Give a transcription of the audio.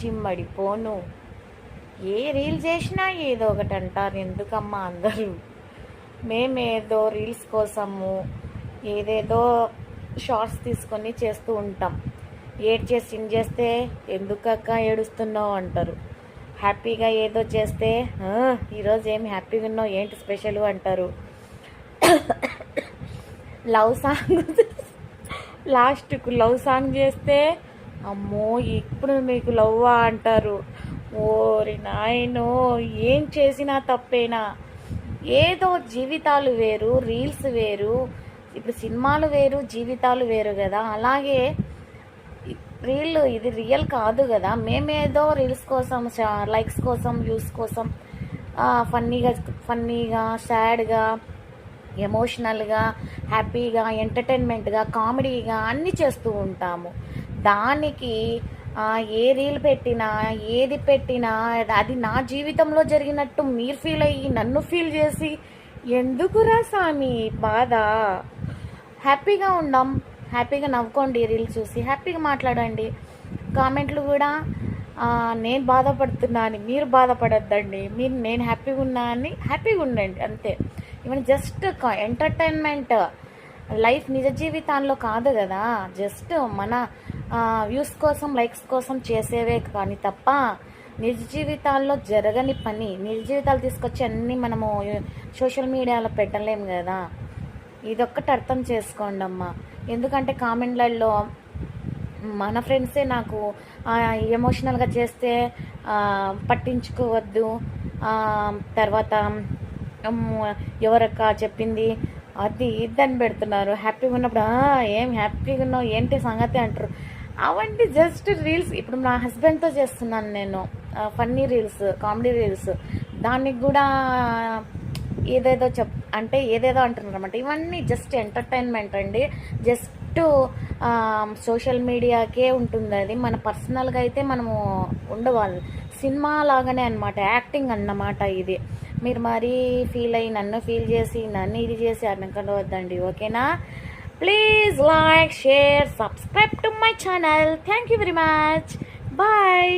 జిమ్మడిపోను. ఏ reel చేసినా ఏదో ఒకటి అంటారు. ఎందుకమ్మా అందరూ? మేమేదో రీల్స్ కోసము ఏదేదో షార్ట్స్ తీసుకొని చేస్తూ ఉంటాం. సింగ్ చేస్తే ఎందుకక్క ఏడుస్తున్నావు అంటారు. హ్యాపీగా ఏదో చేస్తే ఈరోజు ఏమి హ్యాపీగా ఉన్నావు, ఏంటి స్పెషల్ అంటారు. లవ్ సాంగ్ లాస్ట్కు లవ్ సాంగ్ చేస్తే అమ్మో ఇప్పుడు మీకు లవ్వా అంటారు. ఓరి నాయనో, ఏం చేసినా తప్పేనా? ఏదో జీవితాలు వేరు, రీల్స్ వేరు. ఇప్పుడు సినిమాలు వేరు, జీవితాలు వేరు కదా. అలాగే ఇది రియల్ కాదు కదా. మేమేదో రీల్స్ కోసం, లైక్స్ కోసం, వ్యూస్ కోసం ఫన్నీగా సాడ్గా, ఎమోషనల్గా, హ్యాపీగా, ఎంటర్టైన్మెంట్గా, కామెడీగా అన్నీ చేస్తూ ఉంటాము. దానికి ఏ రీల్ పెట్టినా ఏది పెట్టినా అది నా జీవితంలో జరిగినట్టు మీరు ఫీల్ అయ్యి నన్ను ఫీల్ చేసి ఎందుకురా సామి బాధ? హ్యాపీగా ఉందాం, హ్యాపీగా నవ్వుకోండి, రీల్స్ చూసి హ్యాపీగా మాట్లాడండి. కామెంట్లు కూడా నేను బాధపడుతున్నా అని మీరు బాధపడద్దండి. నేను హ్యాపీగా ఉన్నా అని హ్యాపీగా ఉండండి అంతే. ఇవన్నీ జస్ట్ ఎంటర్టైన్మెంట్. లైఫ్ నిజ జీవితాల్లో కాదు కదా. జస్ట్ మన వ్యూస్ కోసం, లైక్స్ కోసం చేసేవే కానీ తప్ప నిజ జీవితాల్లో జరగని పని, నిజ జీవితాలు తీసుకొచ్చి అన్నీ మనము సోషల్ మీడియాలో పెట్టలేము కదా. ఇదొక్కటి అర్థం చేసుకోండి అమ్మా. ఎందుకంటే కామెంట్లలో మన ఫ్రెండ్సే నాకు ఎమోషనల్గా చేస్తే పట్టించుకోవద్దు, తర్వాత ఎవరక్క చెప్పింది అది ఇద్దని పెడుతున్నారు. హ్యాపీగా ఉన్నప్పుడు ఏం హ్యాపీగా ఉన్నావు ఏంటి సంగతి అంటారు. అవంటి జస్ట్ రీల్స్. ఇప్పుడు నా హస్బెండ్తో చేస్తున్నాను నేను ఫన్నీ రీల్స్, కామెడీ రీల్స్. దానికి కూడా ఏదేదో ఏదేదో అంటున్నారు అన్నమాట. ఇవన్నీ జస్ట్ ఎంటర్టైన్మెంట్ అండి. జస్ట్ సోషల్ మీడియాకే ఉంటుంది అది. మన పర్సనల్గా అయితే మనము ఉండవాలి. సినిమా లాగానే అనమాట, యాక్టింగ్ అన్నమాట ఇది. మీరు మరీ ఫీల్ అయ్యి నన్ను ఫీల్ చేసి నన్ను ఇది చేసి అనుకోవద్దండి, ఓకేనా? Please like, share, subscribe to my channel. Thank you very much. Bye.